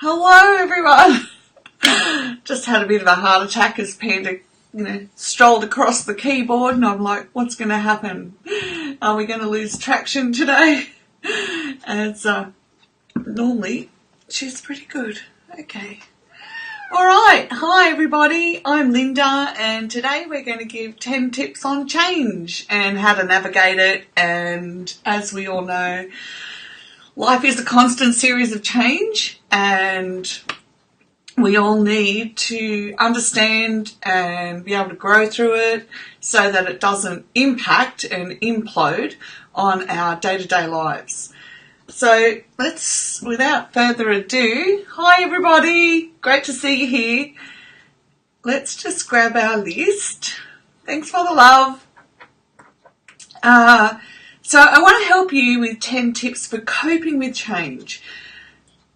Hello everyone. Just had a bit of a heart attack as Panda, strolled across the keyboard, and I'm like, what's going to happen? Are we going to lose traction today? As normally, she's pretty good. Okay. All right. Hi everybody. I'm Linda, and today we're going to give 10 tips on change and how to navigate it. And as we all know, life is a constant series of change, and we all need to understand and be able to grow through it so that it doesn't impact and implode on our day-to-day lives. So let's, without further ado, hi everybody, great to see you here. Let's just grab our list. Thanks for the love. So I want to help you with 10 tips for coping with change.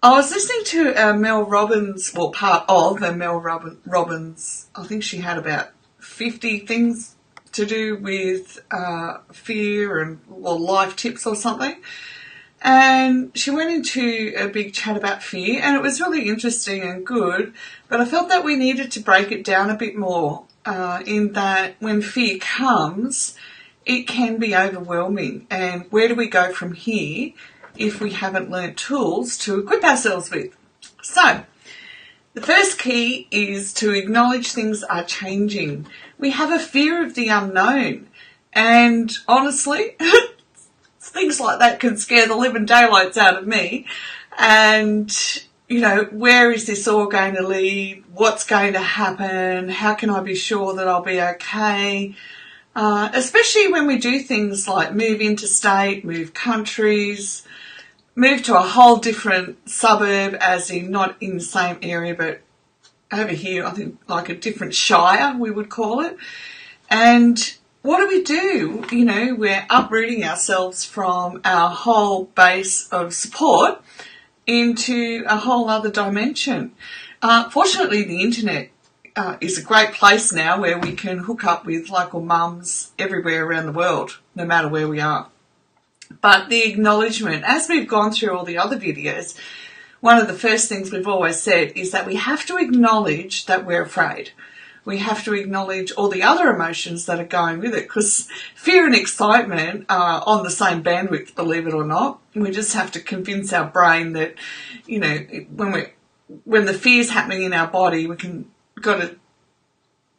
I was listening to Mel Robbins, well, part of Mel Robbins. I think she had about 50 things to do with fear and life tips or something. And she went into a big chat about fear, and it was really interesting and good, but I felt that we needed to break it down a bit more in that when fear comes, it can be overwhelming, and where do we go from here if we haven't learnt tools to equip ourselves with? So, the first key is to acknowledge things are changing. We have a fear of the unknown, and honestly, things like that can scare the living daylights out of me. And, where is this all going to lead? What's going to happen? How can I be sure that I'll be okay? Especially when we do things like move interstate, move countries, move to a whole different suburb, as in not in the same area, but over here, I think like a different shire, we would call it. And what do? We're uprooting ourselves from our whole base of support into a whole other dimension. Fortunately, the internet is a great place now where we can hook up with local mums everywhere around the world, no matter where we are. But the acknowledgement, as we've gone through all the other videos, one of the first things we've always said is that we have to acknowledge that we're afraid. We have to acknowledge all the other emotions that are going with it, because fear and excitement are on the same bandwidth, believe it or not. We just have to convince our brain that, when the fear's happening in our body, got to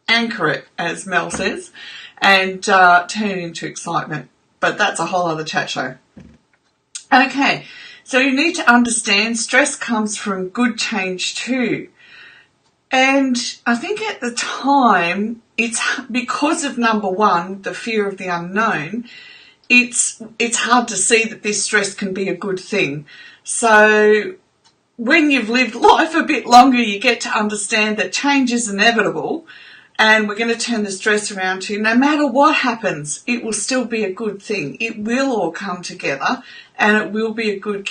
anchor it, as Mel says, and turn it into excitement. But that's a whole other chat show. Okay, so you need to understand stress comes from good change too. And I think at the time, it's because of number one, the fear of the unknown, it's hard to see that this stress can be a good thing. So when you've lived life a bit longer, you get to understand that change is inevitable, and we're going to turn the stress around to no matter what happens, it will still be a good thing. It will all come together, and it will be a good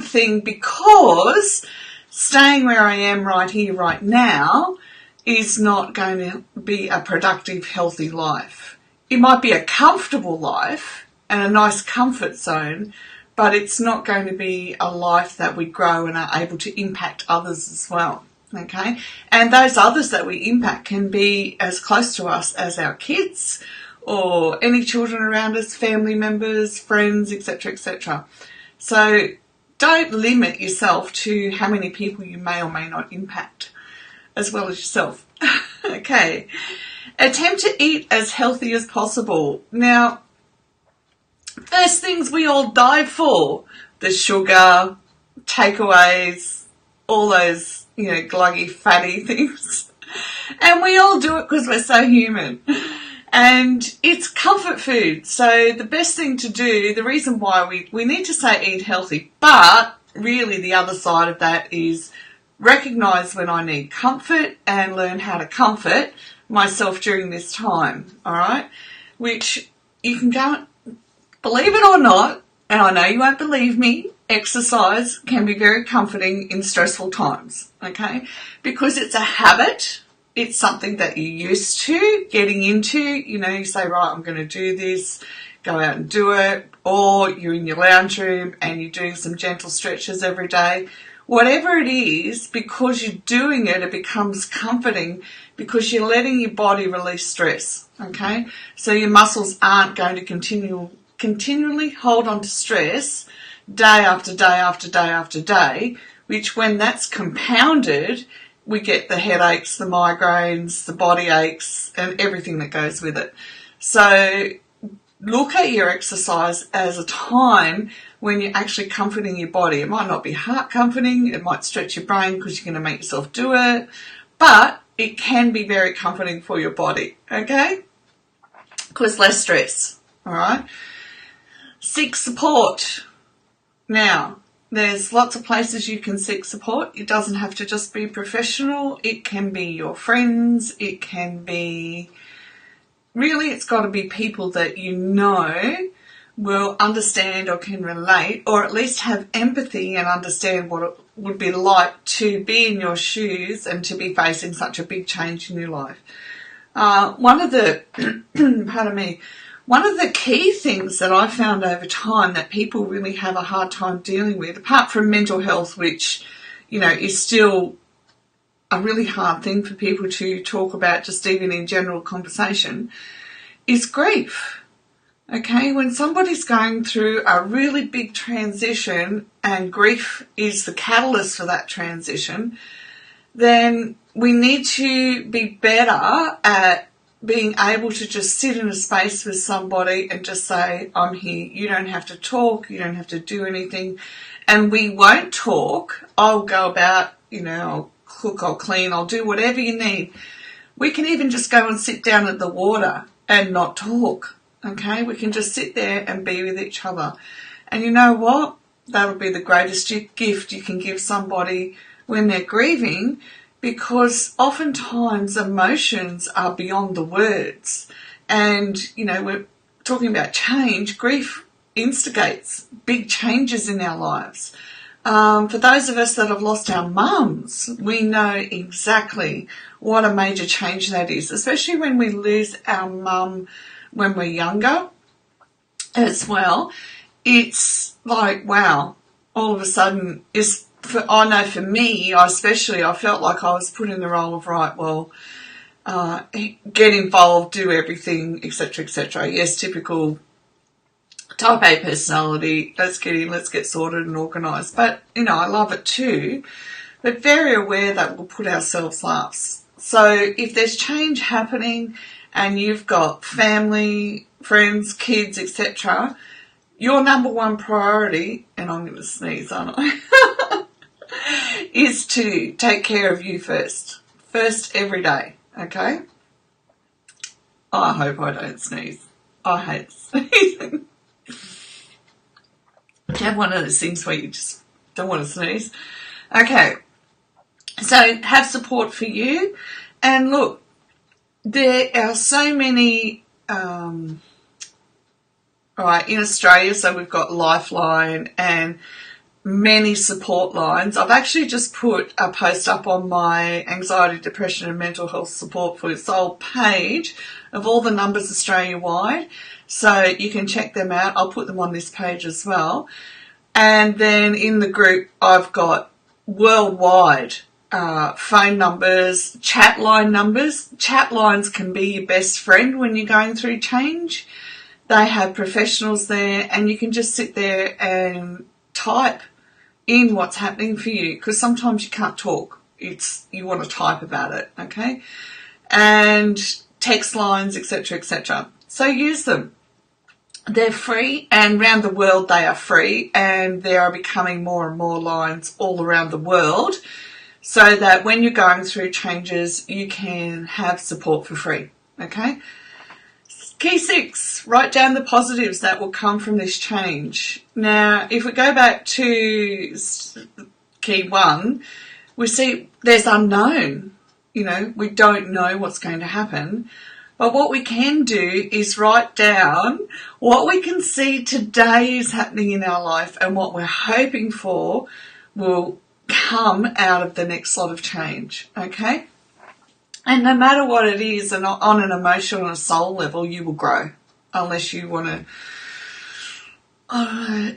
thing, because staying where I am right here, right now, is not going to be a productive, healthy life. It might be a comfortable life and a nice comfort zone, but it's not going to be a life that we grow and are able to impact others as well. Okay? And those others that we impact can be as close to us as our kids or any children around us, family members, friends, etc., etc. So don't limit yourself to how many people you may or may not impact, as well as yourself. Okay. Attempt to eat as healthy as possible. Now, first things we all die for, the sugar, takeaways, all those, gluggy, fatty things. And we all do it because we're so human. And it's comfort food. So the best thing to do, the reason why we need to say eat healthy, but really the other side of that is recognise when I need comfort and learn how to comfort myself during this time, all right? Which you can go, believe it or not, and I know you won't believe me, exercise can be very comforting in stressful times, okay? Because it's a habit. It's something that you're used to getting into. You say, right, I'm going to do this, go out and do it. Or you're in your lounge room and you're doing some gentle stretches every day. whatever it is, because you're doing it, it becomes comforting because you're letting your body release stress, okay? So your muscles aren't going to continually hold on to stress day after day after day after day, which when that's compounded, we get the headaches, the migraines, the body aches, and everything that goes with it. So look at your exercise as a time when you're actually comforting your body. It might not be heart comforting, it might stretch your brain because you're going to make yourself do it, but it can be very comforting for your body, okay? Because less stress, all right? Seek support. Now, there's lots of places you can seek support. It doesn't have to just be professional. It can be your friends. It can be, really, it's got to be people that you know will understand or can relate, or at least have empathy and understand what it would be like to be in your shoes and to be facing such a big change in your life. One of the, pardon me, one of the key things that I found over time that people really have a hard time dealing with, apart from mental health, which, you know, is still a really hard thing for people to talk about just even in general conversation, is grief. Okay, when somebody's going through a really big transition and grief is the catalyst for that transition, then we need to be better at being able to just sit in a space with somebody and just say, I'm here. You don't have to talk. You don't have to do anything. And we won't talk. I'll go about, you know, I'll cook, I'll clean, I'll do whatever you need. We can even just go and sit down at the water and not talk. Okay? We can just sit there and be with each other. And you know what? That'll be the greatest gift you can give somebody when they're grieving, because oftentimes emotions are beyond the words. And, you know, we're talking about change. Grief instigates big changes in our lives. For those of us that have lost our mums, we know exactly what a major change that is, especially when we lose our mum when we're younger as well. It's like, wow, all of a sudden, I know for me, I felt like I was put in the role of, right, well, get involved, do everything, etc., etc. Yes, typical type A personality, let's get in, let's get sorted and organised. But, you know, I love it too, but very aware that we'll put ourselves last. So if there's change happening and you've got family, friends, kids, etc., your number one priority, and I'm going to sneeze, aren't I, is to take care of you first. First every day, okay? I hope I don't sneeze. I hate sneezing. You have one of those things where you just don't want to sneeze. Okay, so have support for you. And look, there are so many, right, in Australia, so we've got Lifeline and many support lines. I've actually just put a post up on my anxiety, depression and mental health support for sole page of all the numbers Australia-wide. So you can check them out. I'll put them on this page as well. And then in the group, I've got worldwide phone numbers, chat line numbers. Chat lines can be your best friend when you're going through change. They have professionals there, and you can just sit there and type in what's happening for you, because sometimes you can't talk. You want to type about it, okay? And text lines, etc., etc. So use them. They're free, and around the world they are free, and there are becoming more and more lines all around the world, so that when you're going through changes, you can have support for free, okay? Key 6, write down the positives that will come from this change. Now, if we go back to key 1, we see there's unknown. You know, we don't know what's going to happen. But what we can do is write down what we can see today is happening in our life and what we're hoping for will come out of the next lot of change, okay? And no matter what it is, and on an emotional and a soul level, you will grow, unless you want to,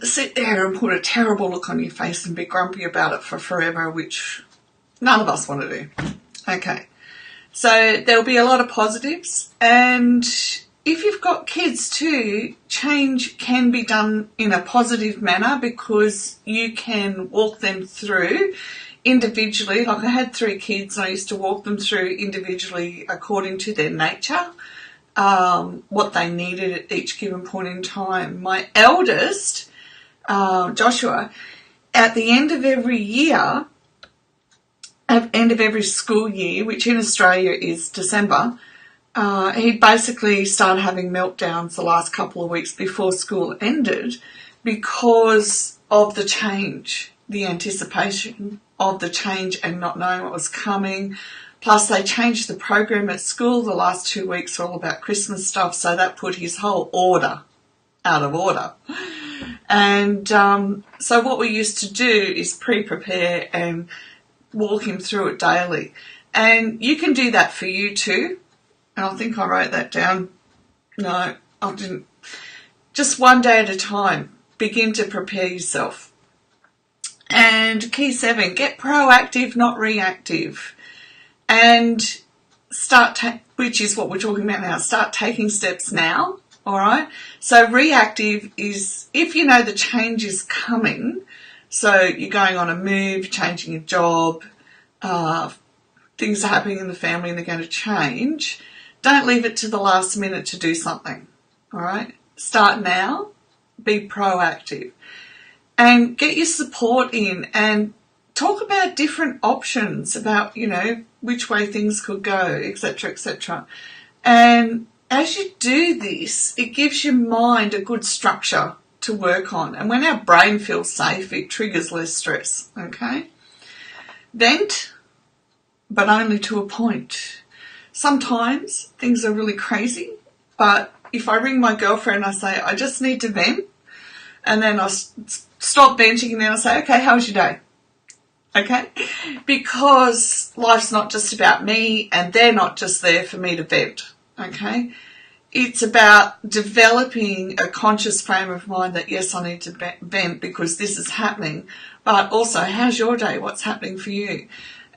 sit there and put a terrible look on your face and be grumpy about it for forever, which none of us want to do. Okay, so there'll be a lot of positives, and if you've got kids too, change can be done in a positive manner because you can walk them through individually. Like I had 3 kids and I used to walk them through individually according to their nature, what they needed at each given point in time. My eldest, Joshua, at the end of every year, at the end of every school year, which in Australia is December, he basically started having meltdowns the last couple of weeks before school ended because of the change, the anticipation of the change and not knowing what was coming. Plus, they changed the program at school. The last 2 weeks were all about Christmas stuff, so that put his whole order out of order. And so what we used to do is pre-prepare and walk him through it daily. And you can do that for you too. And I think I wrote that down. No, I didn't. Just one day at a time. Begin to prepare yourself. And key 7, get proactive, not reactive. And which is what we're talking about now, start taking steps now, all right? So reactive is if you know the change is coming, so you're going on a move, changing your job, things are happening in the family and they're going to change, don't leave it to the last minute to do something, all right? Start now, be proactive, and get your support in and talk about different options about, which way things could go, etc., etc. And as you do this, it gives your mind a good structure to work on. And when our brain feels safe, it triggers less stress, okay? Vent, but only to a point. Sometimes things are really crazy, but if I ring my girlfriend and I say, I just need to vent, and then I stop venting and then I say, okay, how was your day? Okay? Because life's not just about me and they're not just there for me to vent. Okay? It's about developing a conscious frame of mind that, yes, I need to vent because this is happening, but also, how's your day? What's happening for you?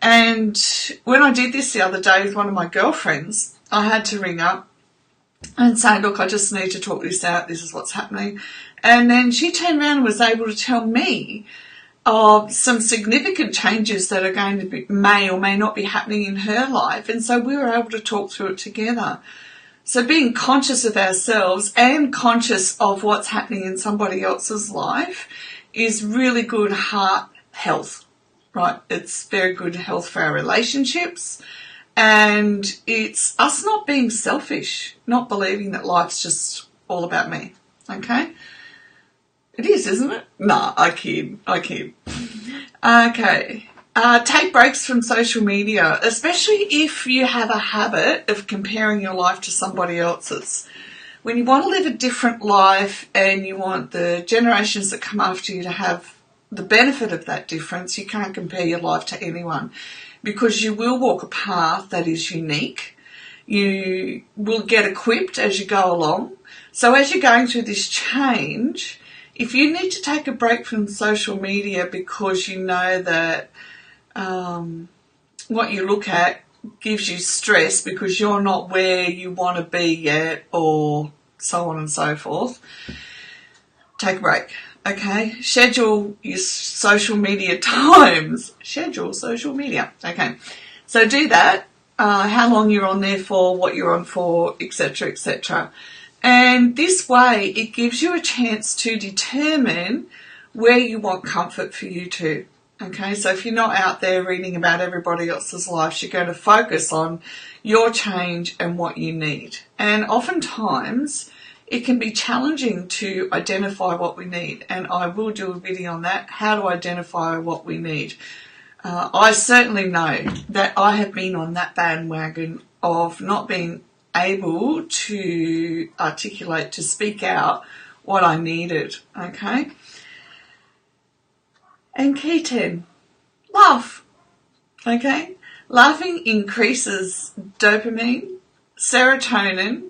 And when I did this the other day with one of my girlfriends, I had to ring up and say, look, I just need to talk this out. This is what's happening. And then she turned around and was able to tell me of some significant changes that are going to be, may or may not be happening in her life. And so we were able to talk through it together. So being conscious of ourselves and conscious of what's happening in somebody else's life is really good heart health, right? It's very good health for our relationships. And it's us not being selfish, not believing that life's just all about me, okay? It is, isn't it? No, I kid. Okay. Take breaks from social media, especially if you have a habit of comparing your life to somebody else's. When you want to live a different life and you want the generations that come after you to have the benefit of that difference, you can't compare your life to anyone because you will walk a path that is unique. You will get equipped as you go along. So as you're going through this change, if you need to take a break from social media because you know that what you look at gives you stress because you're not where you want to be yet or so on and so forth, take a break, okay? Schedule your social media times. Schedule social media, okay? So do that, how long you're on there for, what you're on for, etc., etc. And this way, it gives you a chance to determine where you want comfort for you too. Okay, so if you're not out there reading about everybody else's lives, you're going to focus on your change and what you need. And oftentimes, it can be challenging to identify what we need. And I will do a video on that, how to identify what we need. I certainly know that I have been on that bandwagon of not being able to articulate, to speak out what I needed, okay? And key 10, laugh, okay? Laughing increases dopamine, serotonin,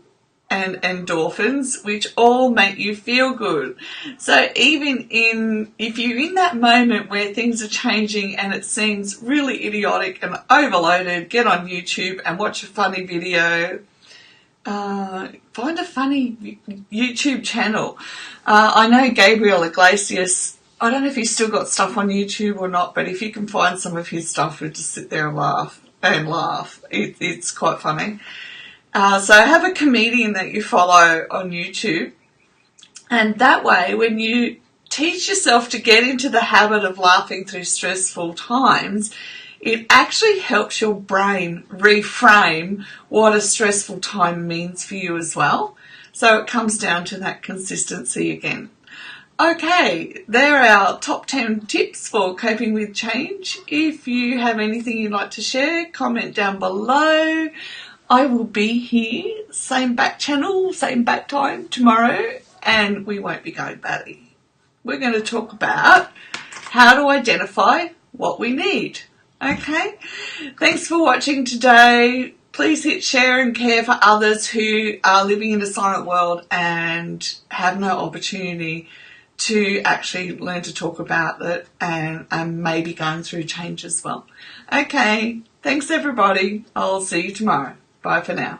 and endorphins, which all make you feel good. So even if you're in that moment where things are changing and it seems really idiotic and overloaded, get on YouTube and watch a funny video. Find a funny YouTube channel. I know Gabriel Iglesias, I don't know if he's still got stuff on YouTube or not, but if you can find some of his stuff, we'll just sit there and laugh. It's quite funny. So have a comedian that you follow on YouTube, and that way when you teach yourself to get into the habit of laughing through stressful times, it actually helps your brain reframe what a stressful time means for you as well. So it comes down to that consistency again. Okay, there are our top 10 tips for coping with change. If you have anything you'd like to share, comment down below. I will be here, same back channel, same back time tomorrow, and we won't be going batty. We're going to talk about how to identify what we need. Okay, thanks for watching today. Please hit share and care for others who are living in a silent world and have no opportunity to actually learn to talk about it and maybe going through change as well. Okay, thanks everybody. I'll see you tomorrow. Bye for now.